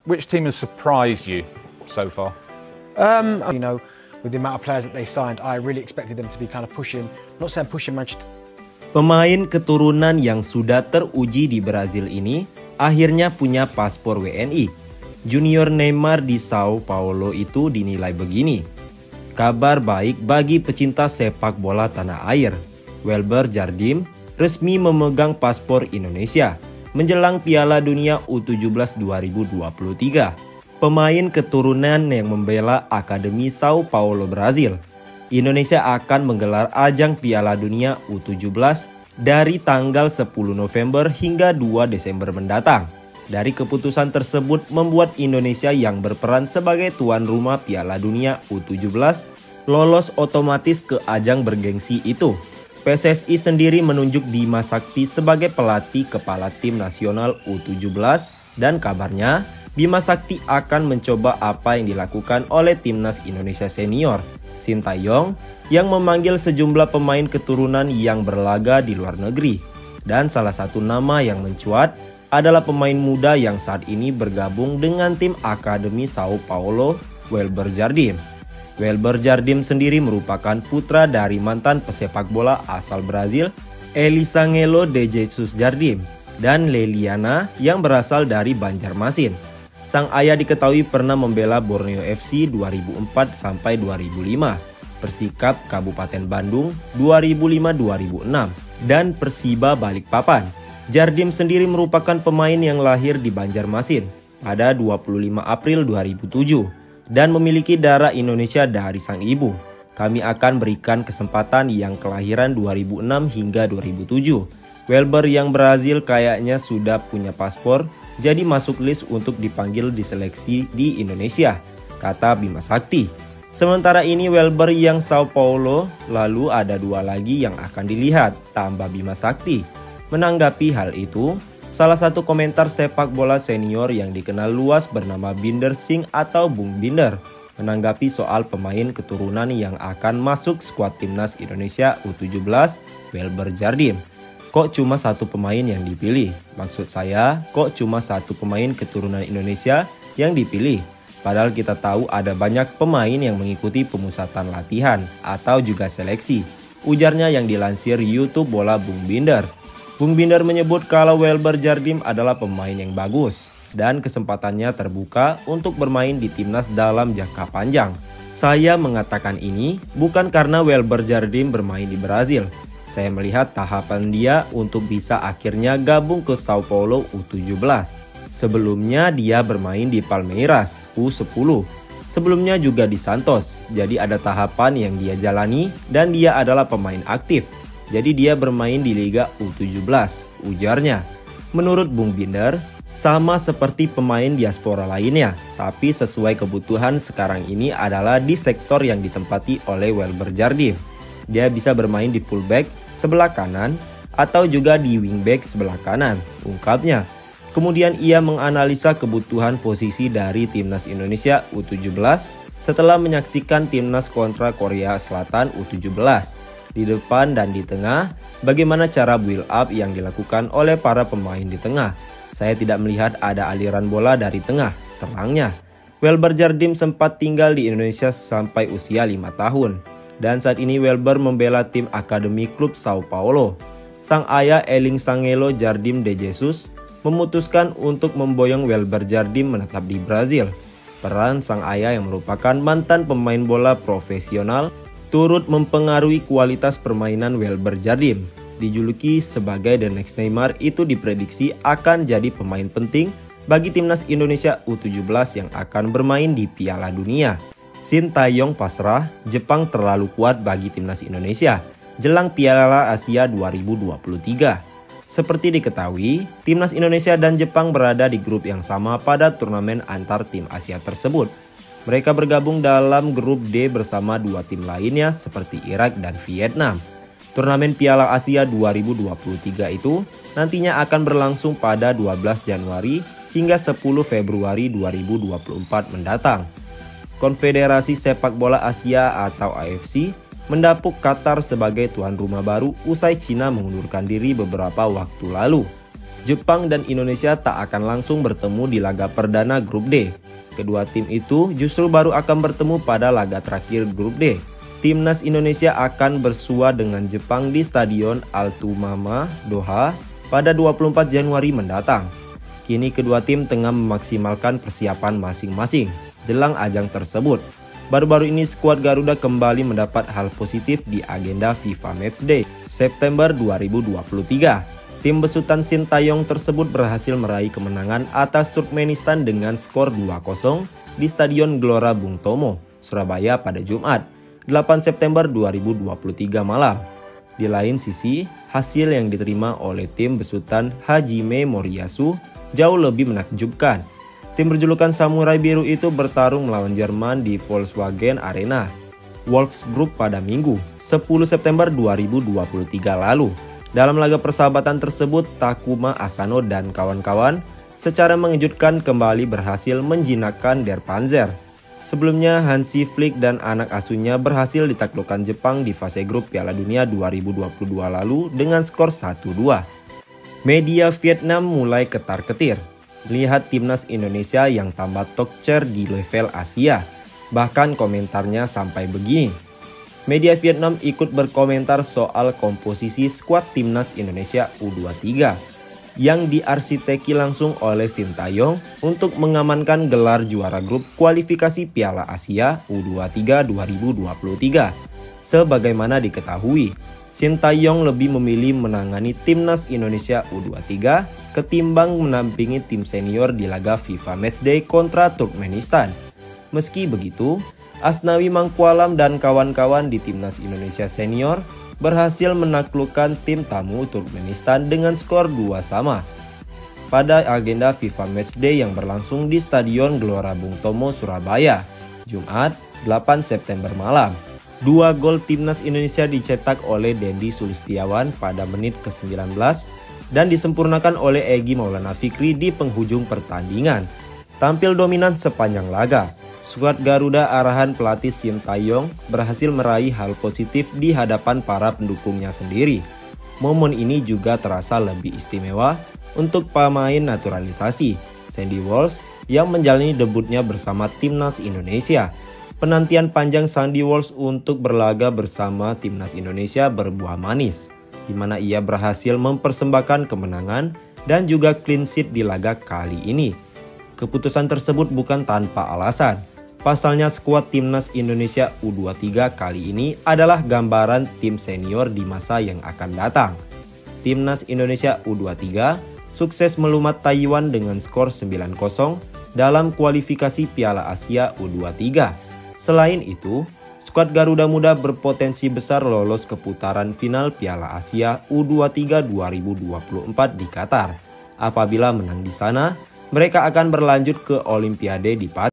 Which team has surprised you so far? With the amount of players that they signed, I really expected them to be kind of pushing, not saying pushing Manchester. Pemain keturunan yang sudah teruji di Brazil ini akhirnya punya paspor WNI. Junior Neymar di Sao Paulo itu dinilai begini. Kabar baik bagi pecinta sepak bola tanah air. Welber Jardim resmi memegang paspor Indonesia menjelang Piala Dunia U17 2023. Pemain keturunan yang membela Akademi Sao Paulo, Brazil. Indonesia akan menggelar ajang Piala Dunia U17 dari tanggal 10 November hingga 2 Desember mendatang. Dari keputusan tersebut membuat Indonesia yang berperan sebagai tuan rumah Piala Dunia U17 lolos otomatis ke ajang bergengsi itu. PSSI sendiri menunjuk Bima Sakti sebagai pelatih kepala tim nasional U17 dan kabarnya Bima Sakti akan mencoba apa yang dilakukan oleh timnas Indonesia senior Sintayong yang memanggil sejumlah pemain keturunan yang berlaga di luar negeri. Dan salah satu nama yang mencuat adalah pemain muda yang saat ini bergabung dengan tim Akademi Sao Paulo, Welber Jardim. Welber Jardim sendiri merupakan putra dari mantan pesepak bola asal Brazil, Elisangelo de Jesus Jardim, dan Leliana yang berasal dari Banjarmasin. Sang ayah diketahui pernah membela Borneo FC 2004 sampai 2005, Persikap Kabupaten Bandung 2005-2006, dan Persiba Balikpapan. Jardim sendiri merupakan pemain yang lahir di Banjarmasin pada 25 April 2007 dan memiliki darah Indonesia dari sang ibu. Kami akan berikan kesempatan yang kelahiran 2006 hingga 2007. Welber yang Brazil kayaknya sudah punya paspor, jadi masuk list untuk dipanggil diseleksi di Indonesia, kata Bima Sakti. Sementara ini Welber yang Sao Paulo, lalu ada dua lagi yang akan dilihat, tambah Bima Sakti. Menanggapi hal itu, salah satu komentar sepak bola senior yang dikenal luas bernama Binder Singh atau Bung Binder, menanggapi soal pemain keturunan yang akan masuk skuad timnas Indonesia U17, Welber Jardim. Kok cuma satu pemain yang dipilih? Maksud saya, kok cuma satu pemain keturunan Indonesia yang dipilih? Padahal kita tahu ada banyak pemain yang mengikuti pemusatan latihan atau juga seleksi. Ujarnya yang dilansir YouTube Bola Bung Binder. Bung Binder menyebut kalau Welber Jardim adalah pemain yang bagus dan kesempatannya terbuka untuk bermain di timnas dalam jangka panjang. Saya mengatakan ini bukan karena Welber Jardim bermain di Brazil. Saya melihat tahapan dia untuk bisa akhirnya gabung ke Sao Paulo U17. Sebelumnya dia bermain di Palmeiras U10. Sebelumnya juga di Santos. Jadi ada tahapan yang dia jalani dan dia adalah pemain aktif. Jadi dia bermain di Liga U17, ujarnya. Menurut Bung Binder, sama seperti pemain diaspora lainnya, tapi sesuai kebutuhan sekarang ini adalah di sektor yang ditempati oleh Welber Jardim. Dia bisa bermain di fullback sebelah kanan atau juga di wingback sebelah kanan, ungkapnya. Kemudian ia menganalisa kebutuhan posisi dari timnas Indonesia U17 setelah menyaksikan timnas kontra Korea Selatan U17. Di depan dan di tengah, bagaimana cara build up yang dilakukan oleh para pemain di tengah. Saya tidak melihat ada aliran bola dari tengah, terangnya. Welber Jardim sempat tinggal di Indonesia sampai usia 5 tahun. Dan saat ini Welber membela tim Akademi Klub Sao Paulo. Sang ayah Elisangelo Jardim de Jesus memutuskan untuk memboyong Welber Jardim menetap di Brazil. Peran sang ayah yang merupakan mantan pemain bola profesional turut mempengaruhi kualitas permainan Welber Jardim. Dijuluki sebagai The Next Neymar, itu diprediksi akan jadi pemain penting bagi timnas Indonesia U17 yang akan bermain di Piala Dunia. Sintayong pasrah, Jepang terlalu kuat bagi timnas Indonesia jelang Piala Asia 2023. Seperti diketahui, timnas Indonesia dan Jepang berada di grup yang sama pada turnamen antar tim Asia tersebut. Mereka bergabung dalam grup D bersama dua tim lainnya seperti Irak dan Vietnam. Turnamen Piala Asia 2023 itu nantinya akan berlangsung pada 12 Januari hingga 10 Februari 2024 mendatang. Konfederasi Sepak Bola Asia atau AFC mendapuk Qatar sebagai tuan rumah baru usai Cina mengundurkan diri beberapa waktu lalu. Jepang dan Indonesia tak akan langsung bertemu di laga perdana grup D. Kedua tim itu justru baru akan bertemu pada laga terakhir grup D. Timnas Indonesia akan bersua dengan Jepang di Stadion Al-Tumama, Doha pada 24 Januari mendatang. Kini kedua tim tengah memaksimalkan persiapan masing-masing jelang ajang tersebut. Baru-baru ini skuad Garuda kembali mendapat hal positif di agenda FIFA Matchday September 2023. Tim besutan Sintayong tersebut berhasil meraih kemenangan atas Turkmenistan dengan skor 2-0 di Stadion Gelora Bung Tomo, Surabaya pada Jumat, 8 September 2023 malam. Di lain sisi, hasil yang diterima oleh tim besutan Hajime Moriyasu jauh lebih menakjubkan. Tim berjulukan Samurai Biru itu bertarung melawan Jerman di Volkswagen Arena, Wolfsburg pada Minggu, 10 September 2023 lalu. Dalam laga persahabatan tersebut, Takuma Asano dan kawan-kawan secara mengejutkan kembali berhasil menjinakkan Der Panzer. Sebelumnya, Hansi Flick dan anak asuhnya berhasil ditaklukkan Jepang di fase grup Piala Dunia 2022 lalu dengan skor 1-2. Media Vietnam mulai ketar-ketir melihat timnas Indonesia yang tambah tokcer di level Asia. Bahkan komentarnya sampai begini. Media Vietnam ikut berkomentar soal komposisi skuad timnas Indonesia U23 yang diarsiteki langsung oleh Sintayong untuk mengamankan gelar juara grup kualifikasi Piala Asia U23 2023. Sebagaimana diketahui, Sintayong lebih memilih menangani timnas Indonesia U23 ketimbang menampingi tim senior di laga FIFA Matchday kontra Turkmenistan. Meski begitu, Asnawi Mangkualam dan kawan-kawan di timnas Indonesia senior berhasil menaklukkan tim tamu Turkmenistan dengan skor 2-2 pada agenda FIFA Matchday yang berlangsung di Stadion Gelora Bung Tomo, Surabaya, Jumat 8 September malam. 2 gol timnas Indonesia dicetak oleh Dendi Sulistiawan pada menit ke-19 dan disempurnakan oleh Egy Maulana Fikri di penghujung pertandingan. Tampil dominan sepanjang laga, skuad Garuda arahan pelatih Sintayong berhasil meraih hal positif di hadapan para pendukungnya sendiri. Momen ini juga terasa lebih istimewa untuk pemain naturalisasi Sandy Walsh yang menjalani debutnya bersama timnas Indonesia. Penantian panjang Sandy Walsh untuk berlaga bersama timnas Indonesia berbuah manis, di mana ia berhasil mempersembahkan kemenangan dan juga clean sheet di laga kali ini. Keputusan tersebut bukan tanpa alasan. Pasalnya skuad timnas Indonesia U23 kali ini adalah gambaran tim senior di masa yang akan datang. Timnas Indonesia U23 sukses melumat Taiwan dengan skor 9-0 dalam kualifikasi Piala Asia U23. Selain itu, skuad Garuda Muda berpotensi besar lolos ke putaran final Piala Asia U23 2024 di Qatar. Apabila menang di sana, mereka akan berlanjut ke Olimpiade di Paris.